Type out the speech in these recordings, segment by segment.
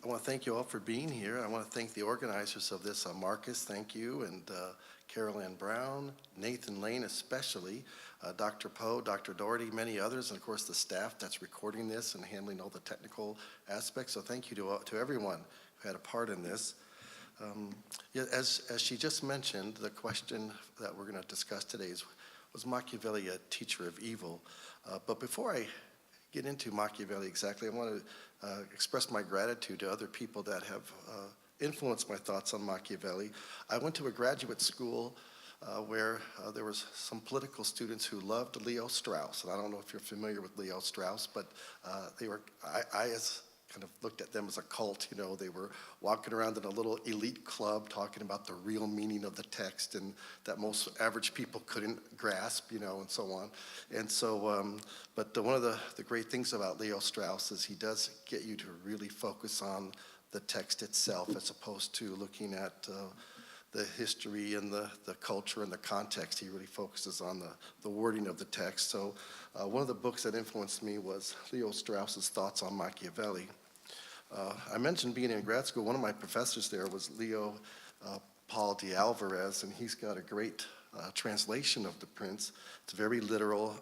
I want to thank you all for being here. I want to thank the organizers of this. Marcus, thank you, and Carol Ann Brown, Nathan Lane especially, Dr. Poe, Dr. Doherty, many others, and of course the staff that's recording this and handling all the technical aspects. So thank you to everyone who had a part in this. Yeah, as she just mentioned, the question that we're going to discuss today is, was Machiavelli a teacher of evil? But before I get into Machiavelli exactly, I want to express my gratitude to other people that have influenced my thoughts on Machiavelli. I went to a graduate school where there was some political students who loved Leo Strauss, and I don't know if you're familiar with Leo Strauss, but I as kind of looked at them as a cult. You know, they were walking around in a little elite club talking about the real meaning of the text and that most average people couldn't grasp, you know, and so on. And so, but one of the great things about Leo Strauss is he does get you to really focus on the text itself as opposed to looking at the history and the culture and the context. He really focuses on the wording of the text. So one of the books that influenced me was Leo Strauss's Thoughts on Machiavelli. I mentioned being in grad school. One of my professors there was Leo Paul de Alvarez, and he's got a great translation of The Prince. It's very literal,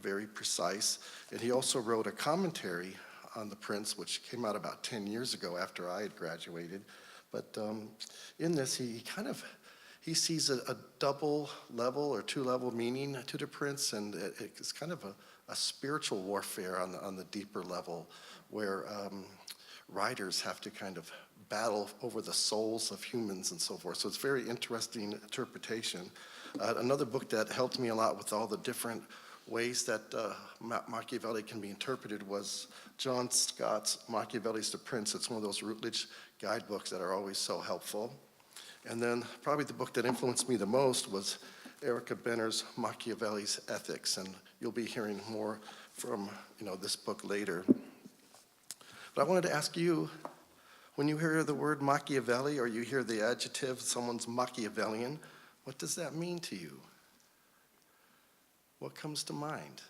very precise. And he also wrote a commentary on The Prince, which came out about 10 years ago after I had graduated. But in this, he sees a double level or two-level meaning to The Prince, and it's kind of a spiritual warfare on the deeper level, where writers have to kind of battle over the souls of humans and so forth. So it's very interesting interpretation. Another book that helped me a lot with all the different ways that Machiavelli can be interpreted was John Scott's Machiavelli's The Prince. It's one of those Routledge guidebooks that are always so helpful. And then probably the book that influenced me the most was Erica Benner's Machiavelli's Ethics, and you'll be hearing more from this book later. But I wanted to ask you, when you hear the word Machiavelli or you hear the adjective someone's Machiavellian, what does that mean to you? What comes to mind?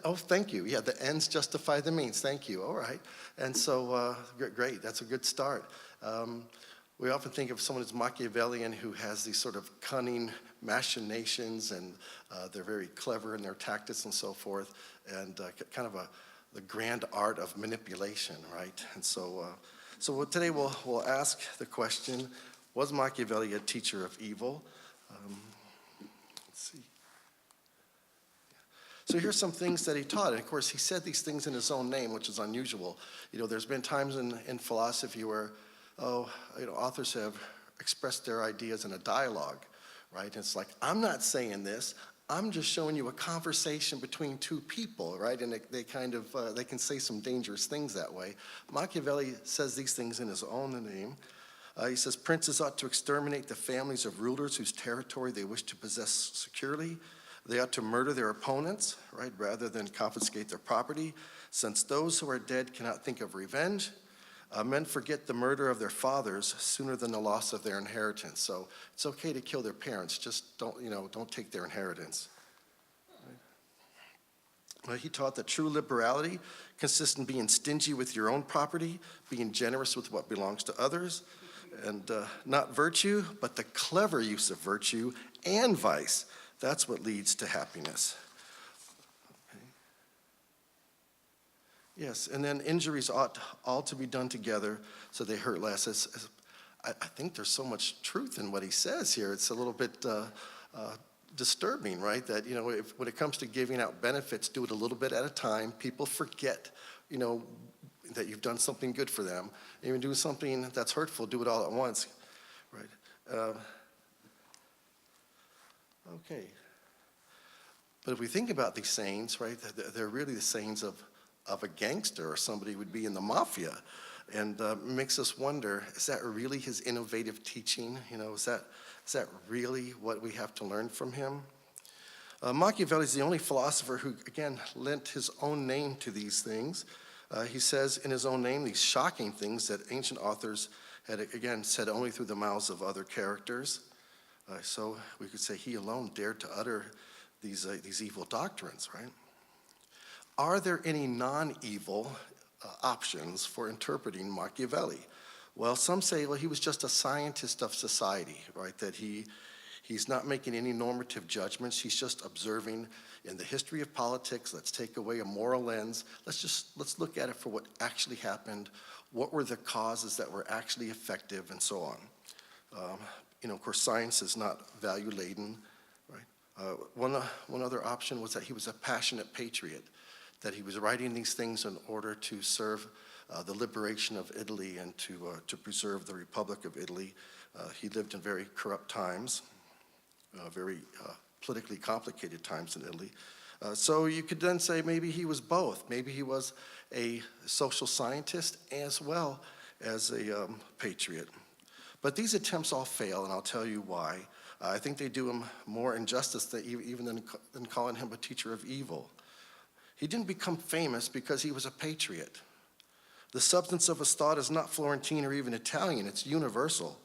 Oh, thank you. Yeah, the ends justify the means. Thank you. All right. And so, great. That's a good start. We often think of someone as Machiavellian who has these sort of cunning machinations, and they're very clever in their tactics and so forth, and kind of the grand art of manipulation, right? And so, today we'll ask the question: was Machiavelli a teacher of evil? Let's see. So here's some things that he taught, and of course he said these things in his own name, which is unusual. There's been times in philosophy where authors have expressed their ideas in a dialogue, right? And it's like, I'm not saying this, I'm just showing you a conversation between two people, right? And they can say some dangerous things that way. Machiavelli says these things in his own name. He says, princes ought to exterminate the families of rulers whose territory they wish to possess securely. They ought to murder their opponents, right, rather than confiscate their property, since those who are dead cannot think of revenge. Men forget the murder of their fathers sooner than the loss of their inheritance. So it's okay to kill their parents, just don't take their inheritance. Right? He taught that true liberality consists in being stingy with your own property, being generous with what belongs to others, and not virtue, but the clever use of virtue and vice. That's what leads to happiness. Yes, and then injuries ought all to be done together so they hurt less. I think there's so much truth in what he says here. It's a little bit disturbing, right? That, when it comes to giving out benefits, do it a little bit at a time. People forget, that you've done something good for them. And you're doing something that's hurtful, do it all at once, right? Okay. But if we think about these sayings, right, they're really the sayings of a gangster or somebody who would be in the mafia, and makes us wonder, is that really his innovative teaching? Is that really what we have to learn from him? Machiavelli is the only philosopher who, again, lent his own name to these things. He says in his own name these shocking things that ancient authors had, again, said only through the mouths of other characters. So we could say he alone dared to utter these evil doctrines, right? Are there any non-evil options for interpreting Machiavelli? Well, some say, well, he was just a scientist of society, right? That he's not making any normative judgments. He's just observing in the history of politics. Let's take away a moral lens. Let's look at it for what actually happened. What were the causes that were actually effective, and so on. Of course, science is not value-laden, right? One other option was that he was a passionate patriot, that he was writing these things in order to serve the liberation of Italy and to preserve the Republic of Italy. He lived in very corrupt times, very politically complicated times in Italy. So you could then say maybe he was both. Maybe he was a social scientist as well as a patriot. But these attempts all fail, and I'll tell you why. I think they do him more injustice even than calling him a teacher of evil. He didn't become famous because he was a patriot. The substance of his thought is not Florentine or even Italian, it's universal.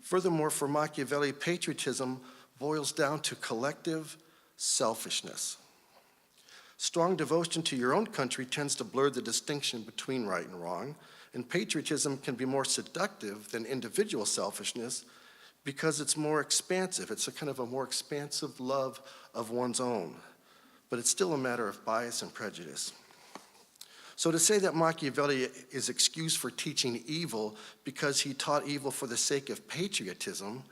Furthermore, for Machiavelli, patriotism boils down to collective selfishness. Strong devotion to your own country tends to blur the distinction between right and wrong, and patriotism can be more seductive than individual selfishness because it's more expansive. It's a kind of a more expansive love of one's own, but it's still a matter of bias and prejudice. So to say that Machiavelli is excused for teaching evil because he taught evil for the sake of patriotism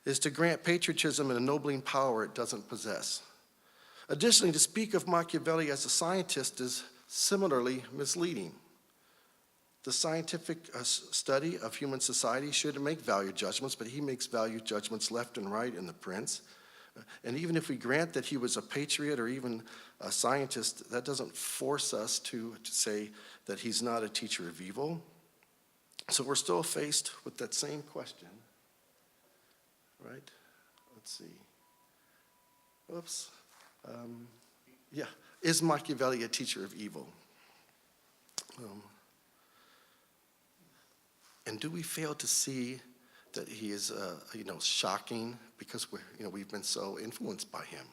is to grant patriotism an ennobling power it doesn't possess. Additionally, to speak of Machiavelli as a scientist is similarly misleading. The scientific study of human society should make value judgments, but he makes value judgments left and right in The Prince. And even if we grant that he was a patriot or even a scientist, that doesn't force us to say that he's not a teacher of evil. So we're still faced with that same question, right? Let's see. Oops. Is Machiavelli a teacher of evil? And do we fail to see that he is, shocking because we've been so influenced by him?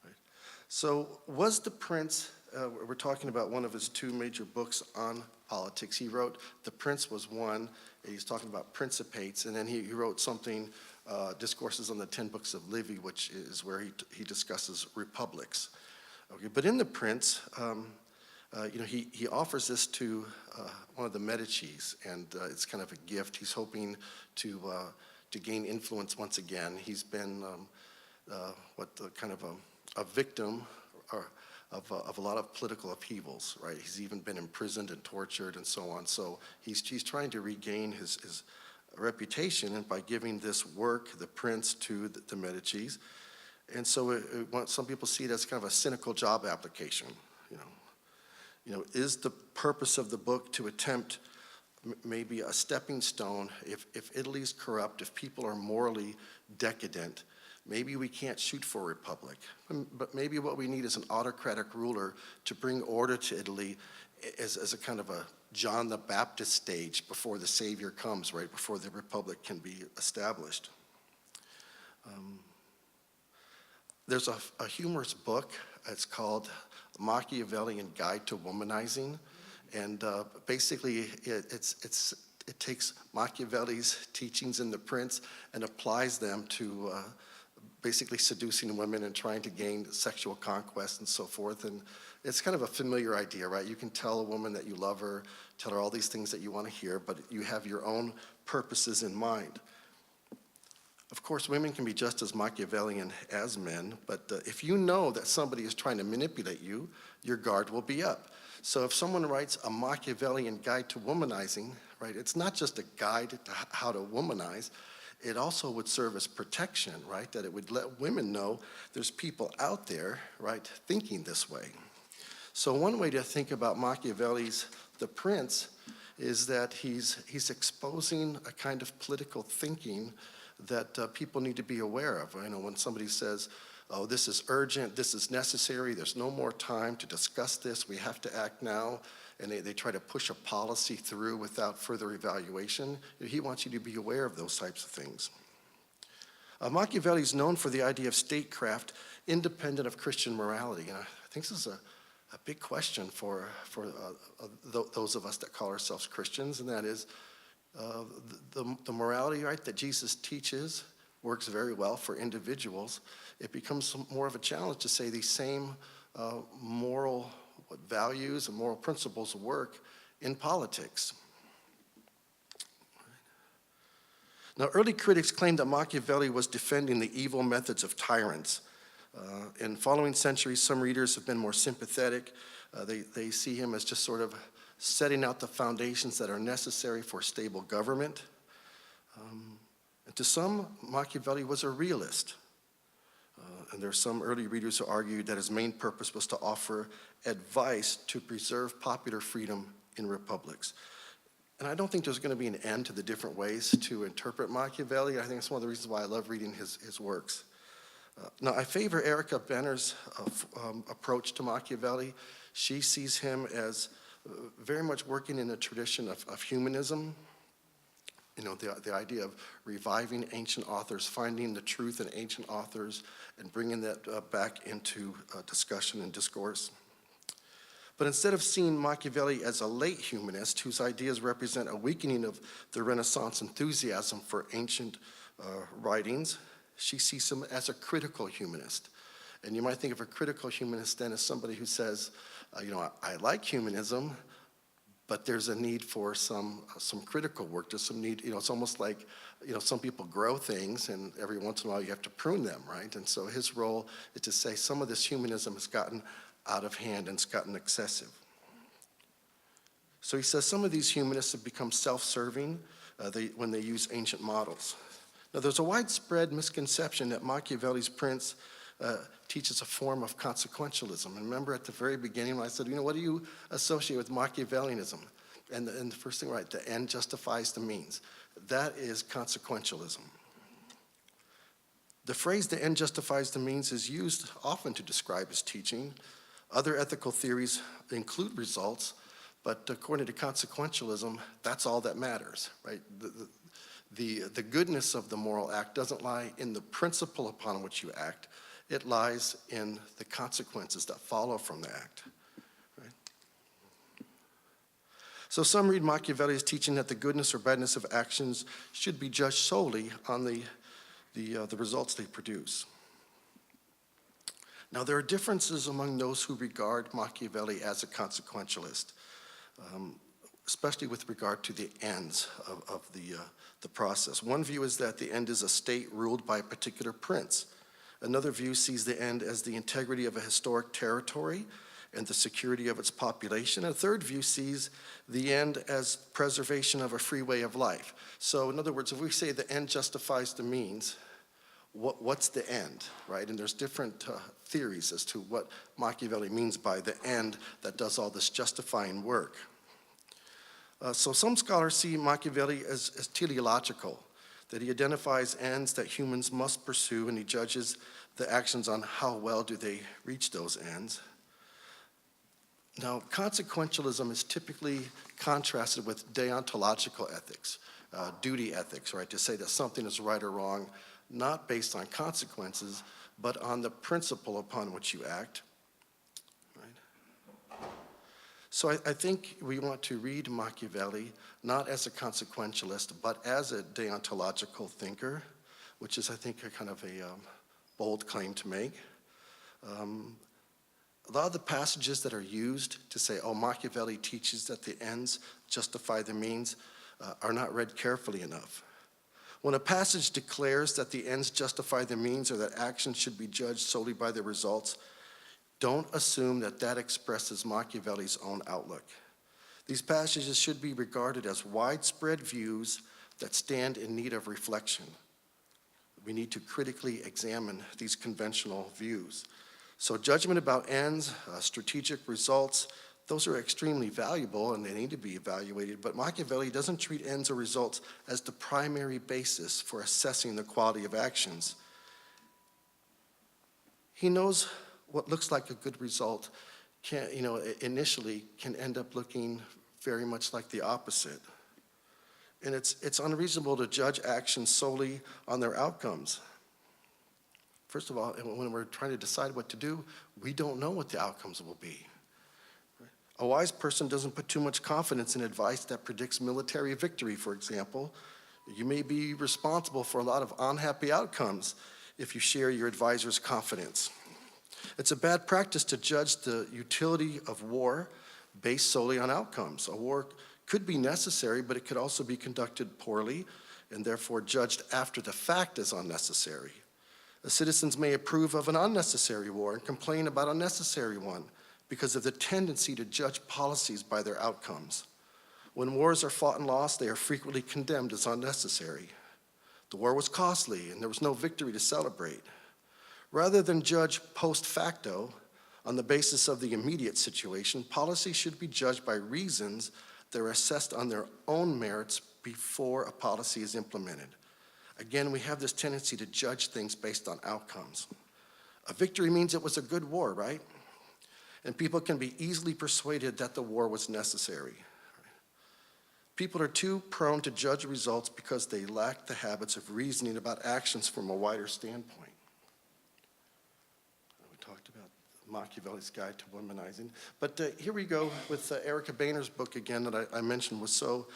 Right? So was The Prince, we're talking about one of his two major books on politics. He wrote, The Prince was one, and he's talking about principates, and then he wrote something, Discourses on the 10 Books of Livy, which is where he discusses republics. Okay, but in The Prince, he offers this to one of the Medicis, and it's kind of a gift. He's hoping to gain influence once again. He's been a victim of a lot of political upheavals, right? He's even been imprisoned and tortured and so on. So he's trying to regain his reputation and by giving this work, The Prince, to the Medicis. And so some people see it as kind of a cynical job application, is the purpose of the book to attempt maybe a stepping stone? If Italy's corrupt, if people are morally decadent, maybe we can't shoot for a republic. But maybe what we need is an autocratic ruler to bring order to Italy as a kind of a John the Baptist stage before the Savior comes, right, before the republic can be established. There's a humorous book. It's called Machiavellian Guide to Womanizing, and basically it takes Machiavelli's teachings in The Prince and applies them to basically seducing women and trying to gain sexual conquest and so forth. And it's kind of a familiar idea, right? You can tell a woman that you love her, tell her all these things that you want to hear, but you have your own purposes in mind. Of course, women can be just as Machiavellian as men, but if you know that somebody is trying to manipulate you, your guard will be up. So if someone writes a Machiavellian guide to womanizing, right, it's not just a guide to how to womanize, it also would serve as protection, right, that it would let women know there's people out there, right, thinking this way. So one way to think about Machiavelli's The Prince is that he's exposing a kind of political thinking that people need to be aware of. When somebody says, oh, this is urgent, this is necessary, there's no more time to discuss this, we have to act now, and they try to push a policy through without further evaluation, he wants you to be aware of those types of things. Machiavelli is known for the idea of statecraft independent of Christian morality. And I think this is a big question for those of us that call ourselves Christians, and that is the morality, right, that Jesus teaches works very well for individuals. It becomes more of a challenge to say these same moral values and moral principles work in politics. Now, early critics claimed that Machiavelli was defending the evil methods of tyrants. In following centuries, some readers have been more sympathetic. They see him as just sort of setting out the foundations that are necessary for stable government. And to some, Machiavelli was a realist. And there are some early readers who argued that his main purpose was to offer advice to preserve popular freedom in republics. And I don't think there's going to be an end to the different ways to interpret Machiavelli. I think it's one of the reasons why I love reading his works. Now, I favor Erica Benner's approach to Machiavelli. She sees him as very much working in a tradition of humanism. You know, the idea of reviving ancient authors, finding the truth in ancient authors, and bringing that back into discussion and discourse. But instead of seeing Machiavelli as a late humanist whose ideas represent a weakening of the Renaissance enthusiasm for ancient writings, she sees him as a critical humanist. And you might think of a critical humanist then as somebody who says, I like humanism, but there's a need for some critical work. There's some need, it's almost like, some people grow things and every once in a while you have to prune them, right? And so his role is to say some of this humanism has gotten out of hand and it's gotten excessive. So he says some of these humanists have become self-serving when they use ancient models. Now there's a widespread misconception that Machiavelli's Prince teaches a form of consequentialism. And remember at the very beginning when I said, what do you associate with Machiavellianism? And the first thing, right, the end justifies the means. That is consequentialism. The phrase the end justifies the means is used often to describe his teaching. Other ethical theories include results, but according to consequentialism, that's all that matters, right? The goodness of the moral act doesn't lie in the principle upon which you act. It lies in the consequences that follow from the act. Right? So some read Machiavelli as teaching that the goodness or badness of actions should be judged solely on the results they produce. Now, there are differences among those who regard Machiavelli as a consequentialist, especially with regard to the ends of the process. One view is that the end is a state ruled by a particular prince. Another view sees the end as the integrity of a historic territory and the security of its population. A third view sees the end as preservation of a free way of life. So in other words, if we say the end justifies the means, what's the end, right? And there's different theories as to what Machiavelli means by the end that does all this justifying work. So some scholars see Machiavelli as teleological, that he identifies ends that humans must pursue and he judges the actions on how well do they reach those ends. Now, consequentialism is typically contrasted with deontological ethics, duty ethics, right? To say that something is right or wrong, not based on consequences, but on the principle upon which you act. Right? So I think we want to read Machiavelli not as a consequentialist, but as a deontological thinker, which is, I think, a kind of a bold claim to make. A lot of the passages that are used to say, Machiavelli teaches that the ends justify the means, are not read carefully enough. When a passage declares that the ends justify the means or that actions should be judged solely by the results, don't assume that that expresses Machiavelli's own outlook. These passages should be regarded as widespread views that stand in need of reflection. We need to critically examine these conventional views. So judgment about ends, strategic results, those are extremely valuable and they need to be evaluated, but Machiavelli doesn't treat ends or results as the primary basis for assessing the quality of actions. He knows what looks like a good result initially can end up looking very much like the opposite. And it's unreasonable to judge actions solely on their outcomes. First of all, when we're trying to decide what to do, we don't know what the outcomes will be. A wise person doesn't put too much confidence in advice that predicts military victory, for example. You may be responsible for a lot of unhappy outcomes if you share your advisor's confidence. It's a bad practice to judge the utility of war based solely on outcomes. A war could be necessary, but it could also be conducted poorly and therefore judged after the fact as unnecessary. The citizens may approve of an unnecessary war and complain about a necessary one because of the tendency to judge policies by their outcomes. When wars are fought and lost, they are frequently condemned as unnecessary. The war was costly and there was no victory to celebrate. Rather than judge post facto on the basis of the immediate situation, policy should be judged by reasons that are assessed on their own merits before a policy is implemented. Again, we have this tendency to judge things based on outcomes. A victory means it was a good war, right? And people can be easily persuaded that the war was necessary. People are too prone to judge results because they lack the habits of reasoning about actions from a wider standpoint. We talked about Machiavelli's Guide to Womanizing. But here we go with Erica Boehner's book again that I mentioned was so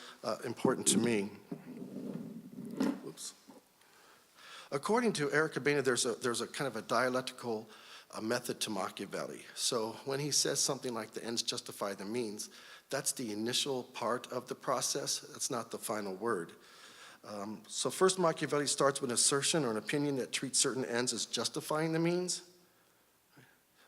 important to me. Oops. According to Erica Boehner, there's a kind of a dialectical method to Machiavelli. So when he says something like the ends justify the means, that's the initial part of the process. That's not the final word. So first Machiavelli starts with an assertion or an opinion that treats certain ends as justifying the means.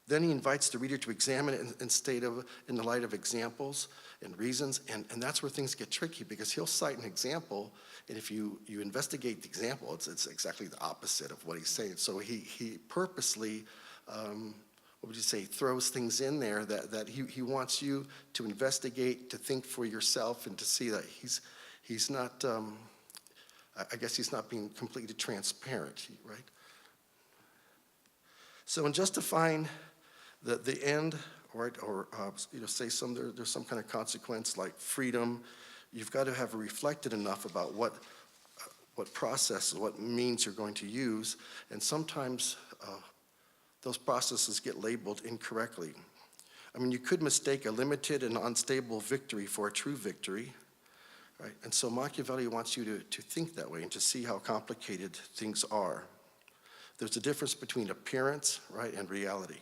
Then he invites the reader to examine it in the light of examples and reasons, and that's where things get tricky because he'll cite an example, and if you investigate the example, it's exactly the opposite of what he's saying. So he purposely, what would you say, throws things in there that he wants you to investigate, to think for yourself, and to see that he's not, I guess he's not being completely transparent, right? So in justifying the end, right, or say there's some kind of consequence like freedom, you've got to have reflected enough about what process, what means you're going to use, and sometimes those processes get labeled incorrectly. I mean, you could mistake a limited and unstable victory for a true victory, right? And so Machiavelli wants you to think that way and to see how complicated things are. There's a difference between appearance, right, and reality.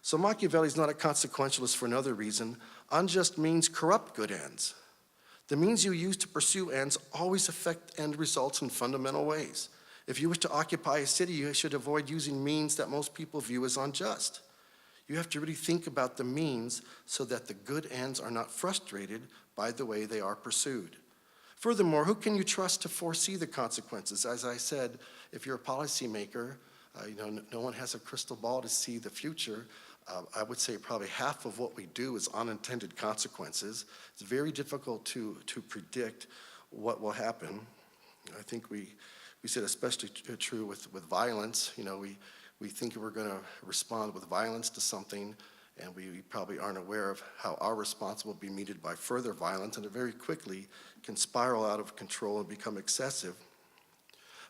So Machiavelli is not a consequentialist for another reason. Unjust means corrupt good ends. The means you use to pursue ends always affect end results in fundamental ways. If you wish to occupy a city, you should avoid using means that most people view as unjust. You have to really think about the means so that the good ends are not frustrated by the way they are pursued. Furthermore, who can you trust to foresee the consequences? As I said, if you're a policymaker, no one has a crystal ball to see the future. I would say probably half of what we do is unintended consequences. It's very difficult to predict what will happen. I think we said especially true with violence. We think we're going to respond with violence to something, and we probably aren't aware of how our response will be meted by further violence, and it very quickly can spiral out of control and become excessive.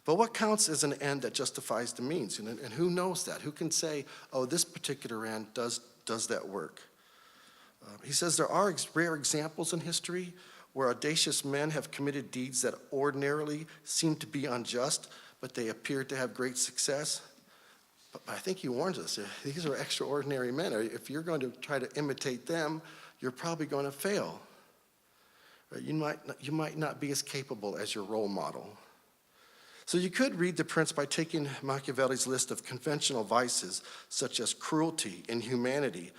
But what counts as an end that justifies the means? And who knows that? Who can say, oh, this particular end does that work? He says there are rare examples in history where audacious men have committed deeds that ordinarily seem to be unjust, but they appear to have great success. But I think he warns us, these are extraordinary men. If you're going to try to imitate them, you're probably going to fail. You might not be as capable as your role model. So you could read the prince by taking Machiavelli's list of conventional vices, such as cruelty, inhumanity,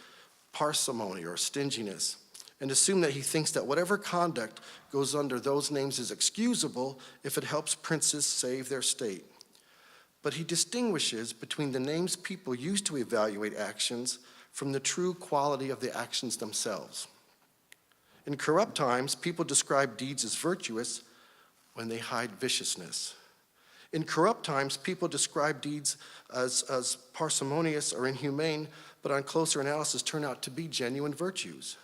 parsimony, or stinginess, and assume that he thinks that whatever conduct goes under those names is excusable if it helps princes save their state. But he distinguishes between the names people use to evaluate actions from the true quality of the actions themselves. In corrupt times, people describe deeds as virtuous when they hide viciousness. In corrupt times, people describe deeds as parsimonious or inhumane, but on closer analysis turn out to be genuine virtues.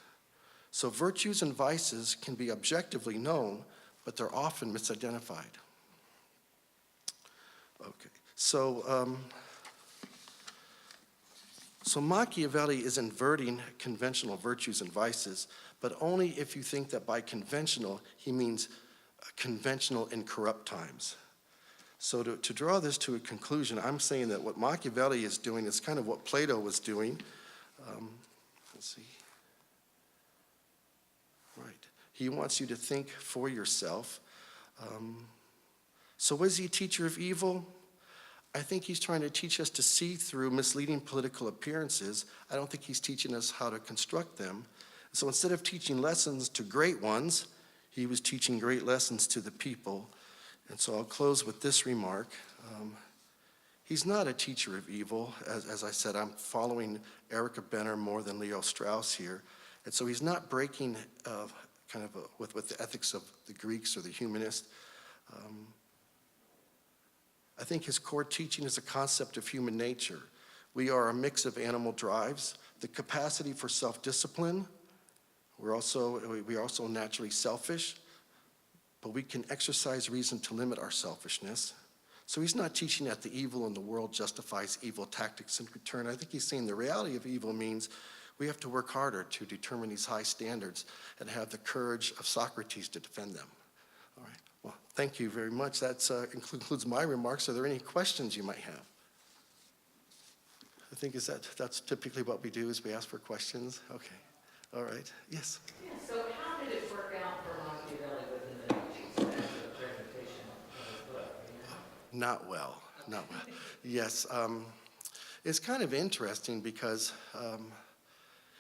So virtues and vices can be objectively known, but they're often misidentified. Okay, so So Machiavelli is inverting conventional virtues and vices, but only if you think that by conventional, he means conventional in corrupt times. So to draw this to a conclusion, I'm saying that what Machiavelli is doing is kind of what Plato was doing. Let's see. Right. He wants you to think for yourself. So was he a teacher of evil? I think he's trying to teach us to see through misleading political appearances. I don't think he's teaching us how to construct them. So instead of teaching lessons to great ones, he was teaching great lessons to the people. And so I'll close with this remark. He's not a teacher of evil. As I said, I'm following Erica Benner more than Leo Strauss here. And so he's not breaking with the ethics of the Greeks or the humanists. I think his core teaching is a concept of human nature. We are a mix of animal drives, the capacity for self-discipline. We're also naturally selfish, but we can exercise reason to limit our selfishness. So he's not teaching that the evil in the world justifies evil tactics in return. I think he's saying the reality of evil means we have to work harder to determine these high standards and have the courage of Socrates to defend them. All right. Well, thank you very much. That concludes my remarks. Are there any questions you might have? I think that's typically what we do is we ask for questions. Okay. All right. Yes. Yeah, so how did it work out for Machiavelli with the Medicis as a presentation of his book? Not well. Not well. Yes. It's kind of interesting because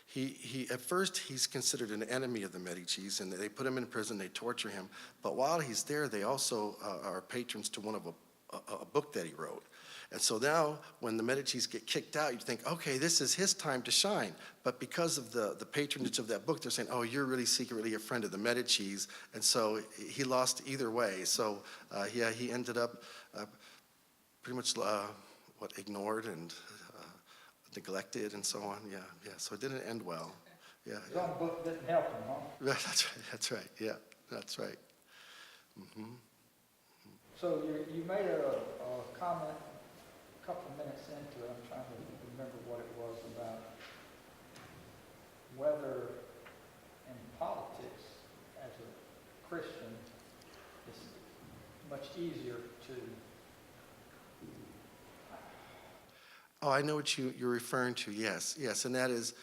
he at first he's considered an enemy of the Medicis, and they put him in prison, they torture him. But while he's there, they also are patrons to one of a book that he wrote. And so now, when the Medicis get kicked out, you think, okay, this is his time to shine. But because of the patronage of that book, they're saying, oh, you're really secretly a friend of the Medicis. And so he lost either way. So he ended up pretty much ignored and neglected and so on. Yeah. So it didn't end well. Yeah. His own book didn't help him, huh? That's right. Yeah, that's right. Mm-hmm. So you made a comment a couple of minutes into it. I'm trying to remember what it was about whether in politics as a Christian it's much easier to. Oh, I know what you're referring to. Yes, and that is,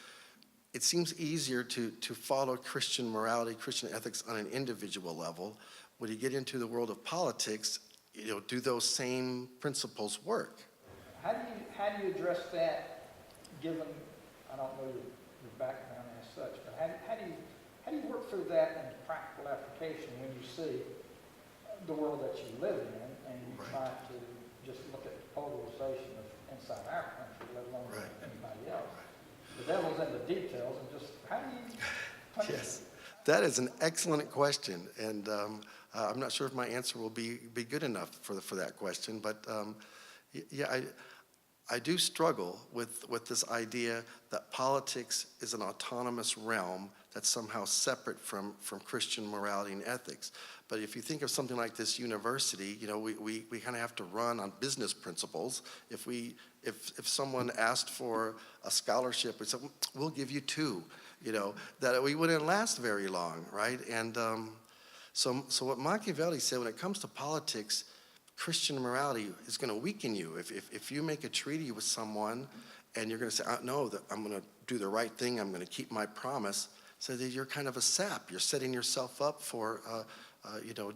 it seems easier to follow Christian morality, Christian ethics on an individual level. When you get into the world of politics, do those same principles work? How do you address that, given, I don't know your background as such, but how do you work through that in practical application when you see the world that you live in and you try to just look at the polarization of inside our country, let alone anybody else? The devil's in the details, and just how do you Yes, that is an excellent question, and I'm not sure if my answer will be good enough for that question, but I do struggle with this idea that politics is an autonomous realm that's somehow separate from Christian morality and ethics. But if you think of something like this university, we kind of have to run on business principles. If someone asked for a scholarship, we said, we'll give you 2, that we wouldn't last very long, right? And so what Machiavelli said, when it comes to politics, Christian morality is going to weaken you. If you make a treaty with someone and you're going to say, no, I'm going to do the right thing, I'm going to keep my promise, so that you're kind of a sap. You're setting yourself up for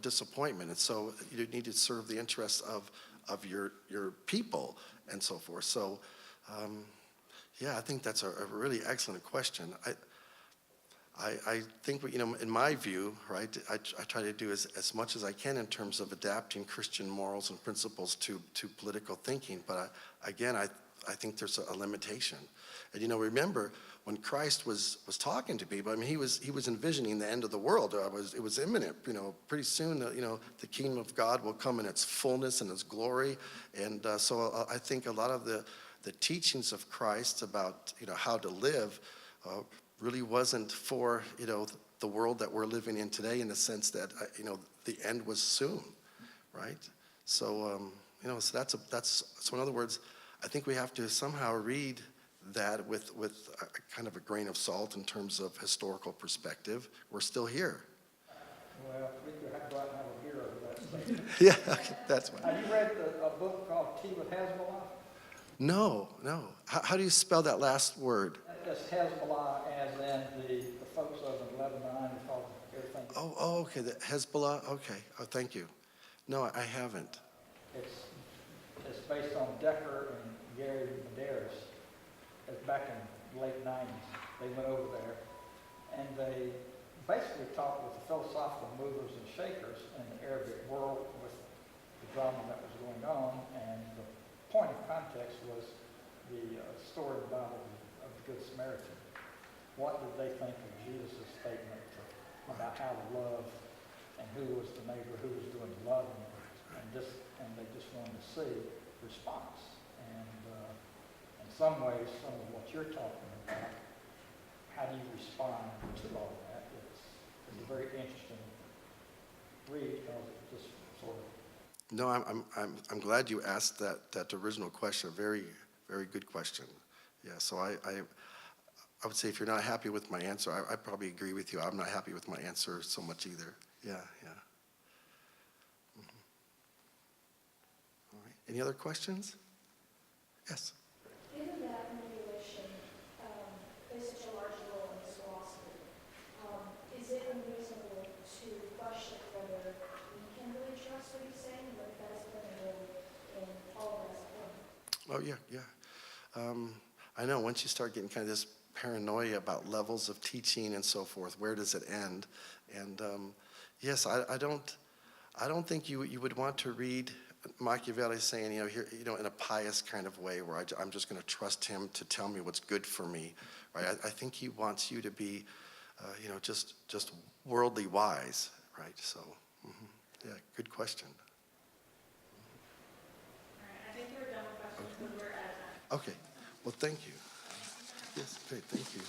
disappointment. And so you need to serve the interests of your people and so forth. So I think that's a really excellent question. I think, in my view, right, I try to do as much as I can in terms of adapting Christian morals and principles to political thinking. But I think there's a limitation. And, remember, when Christ was talking to people, he was envisioning the end of the world. It was imminent. Pretty soon, the kingdom of God will come in its fullness and its glory. And so I think a lot of the teachings of Christ about, how to live really wasn't for, the world that we're living in today, in the sense that, the end was soon, right? So, so in other words, I think we have to somehow read that with a kind of a grain of salt in terms of historical perspective. We're still here. Well, we could have to go out and have a beer over that statement. Yeah, okay, that's fine. Have you read a book called Tea with Hezbollah? No. How do you spell that last word? That's Hezbollah, as in the folks over in Lebanon, and called everything. Oh, okay, the Hezbollah, okay. Oh, thank you. No, I haven't. It's based on Decker and Gary Medeiros. It's back in the late 90s. They went over there, and they basically talked with the philosophical movers and shakers in the Arabic world with the drama that was going on, and the point of context was the story of the Bible of the Good Samaritan. What did they think of Jesus' statement about how to love, and who was the neighbor, who was doing the loving, and they just wanted to see response. And in some ways, some of what you're talking about, how do you respond to all of that? It's a very interesting read because it just sort of. No, I'm glad you asked that original question. Very, very good question. Yeah, so I would say if you're not happy with my answer, I probably agree with you. I'm not happy with my answer so much either. Yeah. Mhm. All right. Any other questions? Yes. Given that manipulation plays such a large role in this philosophy, is it unreasonable to question whether we can really trust what he's saying, but that is playing a role in all of us? Oh, yeah. I know once you start getting kind of this paranoia about levels of teaching and so forth, where does it end? And yes, I don't think you would want to read Machiavelli saying, here, in a pious kind of way where I'm just going to trust him to tell me what's good for me, right? I think he wants you to be, just worldly wise, right? So, yeah, good question. All right, I think we're done with questions because we're out of time. Okay, well, thank you. Yes, great, thank you.